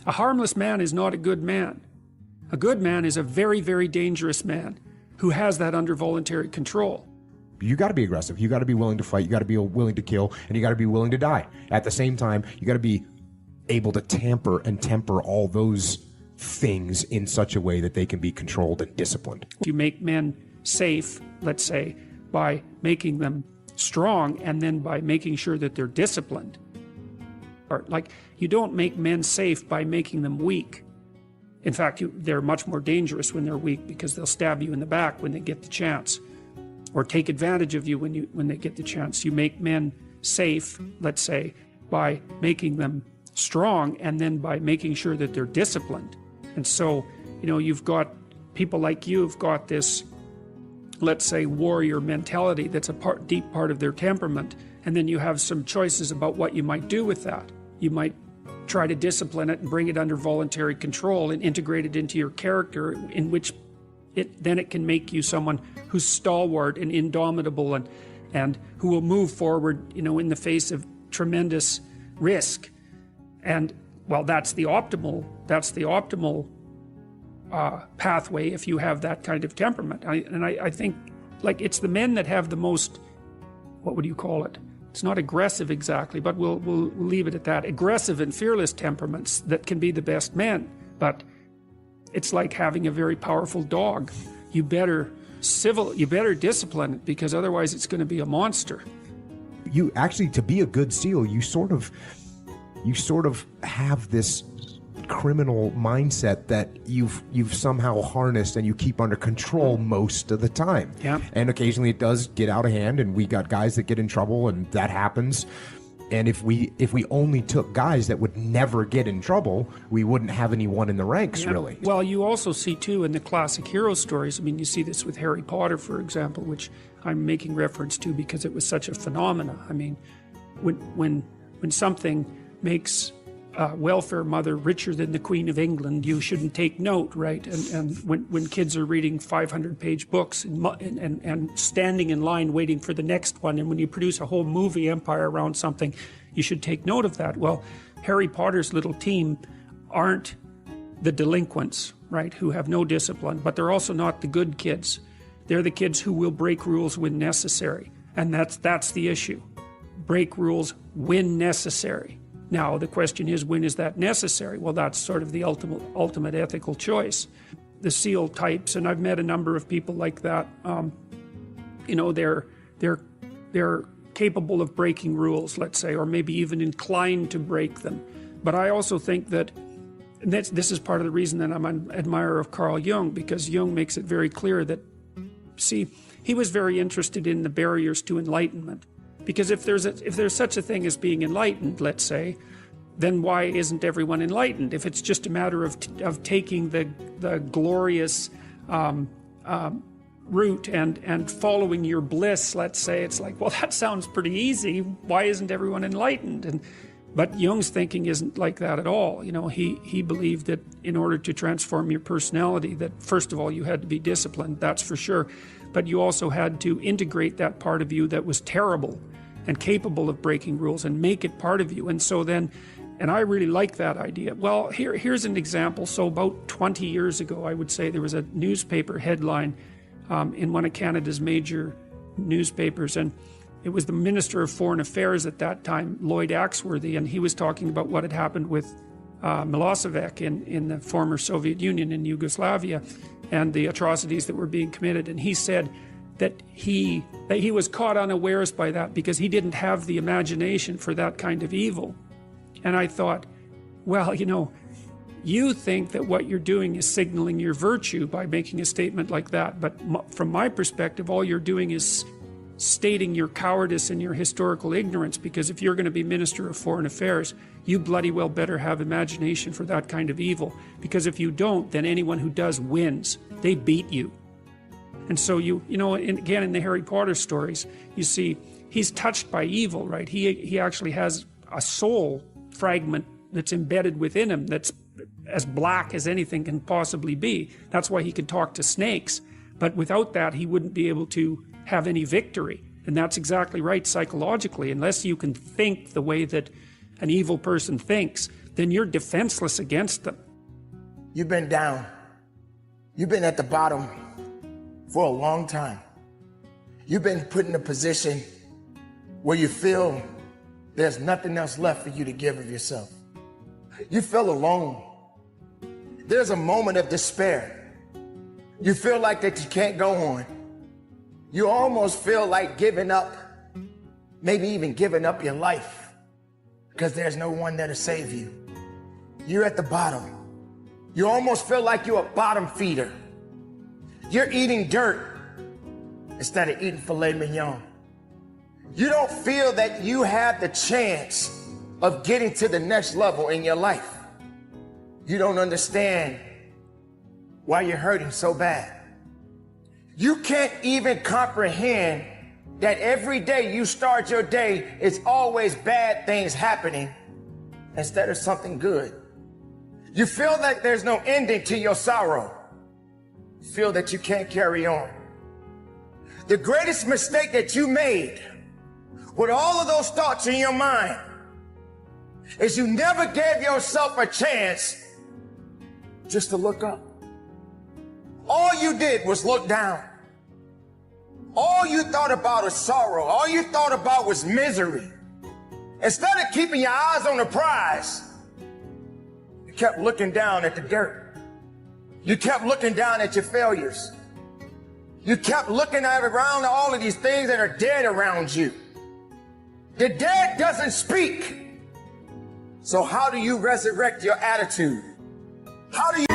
A harmless man is not a good man. A good man is a very, very dangerous man who has that under voluntary control. You got to be aggressive. You got to be willing to fight. You got to be willing to kill, and you got to be willing to die. At the same time, you got to be able to temper all those things in such a way that they can be controlled and disciplined. You make men safe, let's say, by making them strong and then by making sure that they're disciplined. Or, like, you don't make men safe by making them weak. In fact, they're much more dangerous when they're weak because they'll stab you in the back when they get the chance, or take advantage of you when they get the chance. You make men safe, let's say, by making them strong and then by making sure that they're disciplined. And so, you know, you've got people like you have got this, let's say, warrior mentality that's a deep part of their temperament, and then you have some choices about what you might do with that. You might try to discipline it and bring it under voluntary control and integrate it into your character, in which then it can make you someone who's stalwart and indomitable and who will move forward, you know, in the face of tremendous risk. And well, that's the optimal pathway if you have that kind of temperament. I think, like, it's the men that have the most, what would you call it? It's not aggressive exactly, but we'll leave it at that. Aggressive and fearless temperaments that can be the best men. But it's like having a very powerful dog. You better discipline it, because otherwise it's going to be a monster. You actually, to be a good SEAL, you sort of have this criminal mindset that you've somehow harnessed and you keep under control most of the time. Yeah. And occasionally it does get out of hand, and we got guys that get in trouble, and that happens. And if we only took guys that would never get in trouble, we wouldn't have anyone in the ranks, really. Well, you also see too in the classic hero stories. I mean, you see this with Harry Potter, for example, which I'm making reference to because it was such a phenomena. I mean, when something makes welfare mother richer than the Queen of England, you shouldn't take note, right? And when kids are reading 500-page books and standing in line waiting for the next one, and when you produce a whole movie empire around something, you should take note of that. Well, Harry Potter's little team aren't the delinquents, right, who have no discipline, but they're also not the good kids. They're the kids who will break rules when necessary, and that's the issue. Break rules when necessary. Now, the question is, when is that necessary? Well, that's sort of the ultimate ethical choice. The SEAL types, and I've met a number of people like that, you know, they're capable of breaking rules, let's say, or maybe even inclined to break them. But I also think that this is part of the reason that I'm an admirer of Carl Jung, because Jung makes it very clear that, see, he was very interested in the barriers to enlightenment. Because if there's such a thing as being enlightened, let's say, then why isn't everyone enlightened? If it's just a matter of taking the glorious route and following your bliss, let's say, it's like, well, that sounds pretty easy. Why isn't everyone enlightened? But Jung's thinking isn't like that at all. You know, he believed that in order to transform your personality, that first of all you had to be disciplined, that's for sure, but you also had to integrate that part of you that was terrible and capable of breaking rules and make it part of you. And so then, and I really like that idea. Well, here's an example. So about 20 years ago, I would say, there was a newspaper headline in one of Canada's major newspapers, and it was the Minister of Foreign Affairs at that time, Lloyd Axworthy, and he was talking about what had happened with Milosevic in the former Soviet Union in Yugoslavia, and the atrocities that were being committed. And he said that he was caught unawares by that because he didn't have the imagination for that kind of evil. And I thought, well, you know, you think that what you're doing is signaling your virtue by making a statement like that, but from my perspective, all you're doing is stating your cowardice and your historical ignorance, because if you're going to be Minister of Foreign Affairs, you bloody well better have imagination for that kind of evil, because if you don't, then anyone who does wins. They beat you. And so you know, again, in the Harry Potter stories, you see he's touched by evil, right? He actually has a soul fragment that's embedded within him that's as black as anything can possibly be. That's why he can talk to snakes. But without that, he wouldn't be able to have any victory. And that's exactly right psychologically. Unless you can think the way that an evil person thinks, then you're defenseless against them. You've been down. You've been at the bottom for a long time. You've been put in a position where you feel there's nothing else left for you to give of yourself. You feel alone. There's a moment of despair. You feel like that you can't go on. You almost feel like giving up, maybe even giving up your life, because there's no one there to save you. You're at the bottom. You almost feel like you're a bottom feeder. You're eating dirt instead of eating filet mignon. You don't feel that you have the chance of getting to the next level in your life. You don't understand why you're hurting so bad. You can't even comprehend that every day you start your day, it's always bad things happening instead of something good. You feel like there's no ending to your sorrow. You feel that you can't carry on. The greatest mistake that you made with all of those thoughts in your mind is you never gave yourself a chance just to look up. All you did was look down. All you thought about was sorrow. All you thought about was misery. Instead of keeping your eyes on the prize, you kept looking down at the dirt. You kept looking down at your failures. You kept looking at around all of these things that are dead around you. The dead doesn't speak. So how do you resurrect your attitude? How do you...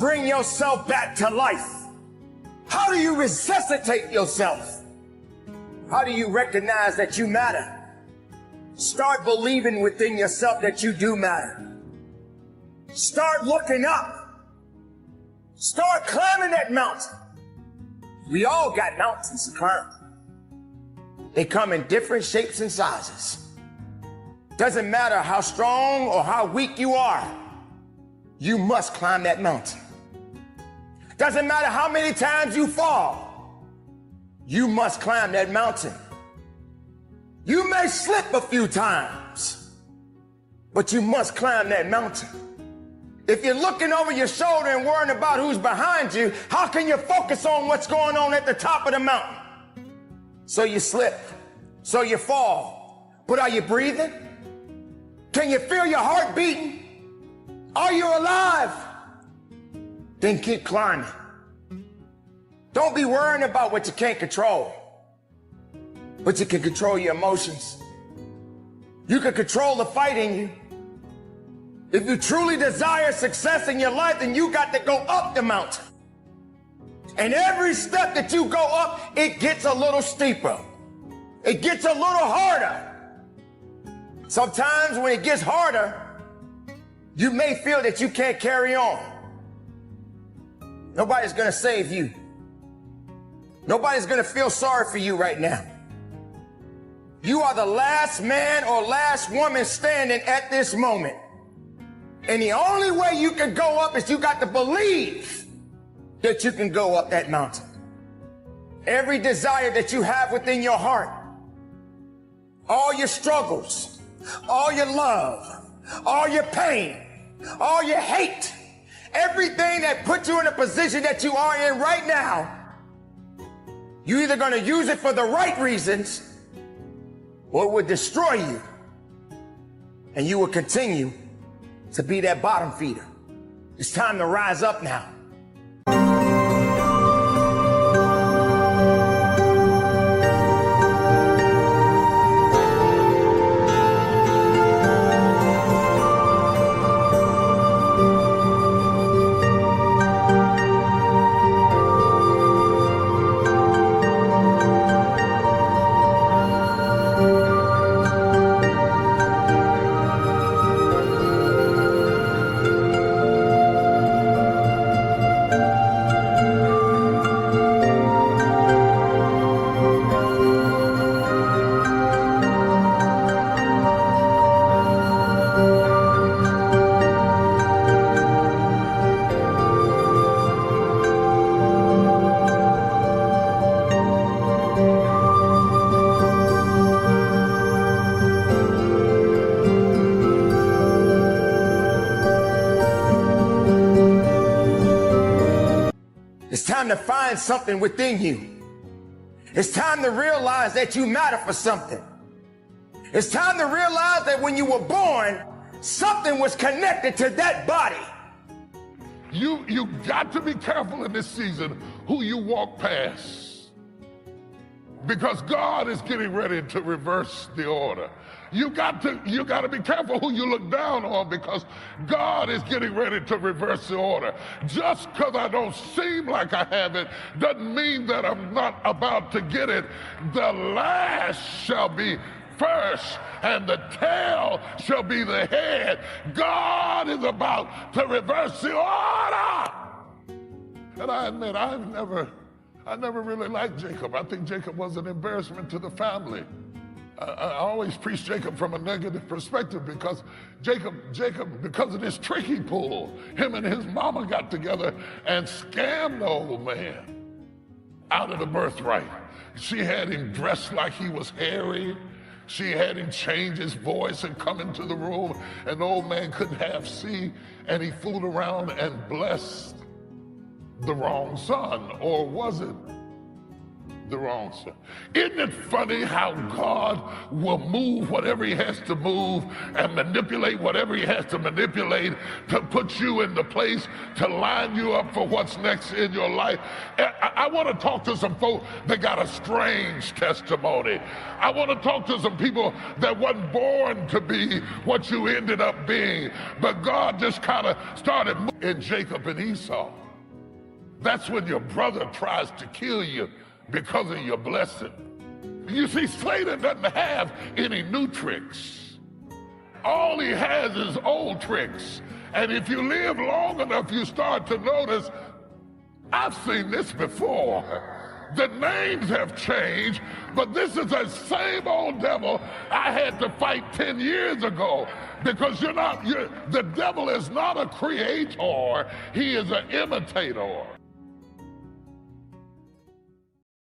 bring yourself back to life? How do you resuscitate yourself? How do you recognize that you matter? Start believing within yourself that you do matter. Start looking up. Start climbing that mountain. We all got mountains to climb. They come in different shapes and sizes. Doesn't matter how strong or how weak you are, you must climb that mountain. Doesn't matter how many times you fall, you must climb that mountain. You may slip a few times, but you must climb that mountain. If you're looking over your shoulder and worrying about who's behind you, how can you focus on what's going on at the top of the mountain? So you slip, so you fall. But are you breathing? Can you feel your heart beating? Are you alive? Then keep climbing. Don't be worrying about what you can't control, but you can control your emotions. You can control the fight in you. If you truly desire success in your life, then you got to go up the mountain. And every step that you go up, it gets a little steeper. It gets a little harder. Sometimes when it gets harder, you may feel that you can't carry on. Nobody's going to save you. Nobody's going to feel sorry for you right now. You are the last man or last woman standing at this moment. And the only way you can go up is you got to believe that you can go up that mountain. Every desire that you have within your heart, all your struggles, all your love, all your pain, all your hate, everything that puts you in a position that you are in right now, you're either going to use it for the right reasons or it would destroy you. And you will continue to be that bottom feeder. It's time to rise up now. It's time to find something within you. It's time to realize that you matter for something. It's time to realize that when you were born, something was connected to that body. You got to be careful in this season who you walk past, because God is getting ready to reverse the order. You got to be careful who you look down on, because God is getting ready to reverse the order. Just because I don't seem like I have it doesn't mean that I'm not about to get it. The last shall be first, and the tail shall be the head. God is about to reverse the order. And I admit, I never really liked Jacob. I think Jacob was an embarrassment to the family. I always preach Jacob from a negative perspective, because Jacob, because of this trick he pulled, him and his mama got together and scammed the old man out of the birthright. She had him dressed like he was hairy. She had him change his voice and come into the room, and the old man couldn't half see, and he fooled around and blessed the wrong son. Or was it the wrong son? Isn't it funny how God will move whatever he has to move and manipulate whatever he has to manipulate to put you in the place to line you up for what's next in your life? I want to talk to some folk that got a strange testimony. I want to talk to some people that wasn't born to be what you ended up being, but God just kind of started in Jacob and Esau. That's when your brother tries to kill you because of your blessing. You see, Satan doesn't have any new tricks. All he has is old tricks. And if you live long enough, you start to notice, I've seen this before. The names have changed, but this is the same old devil I had to fight 10 years ago. Because the devil is not a creator, he is an imitator.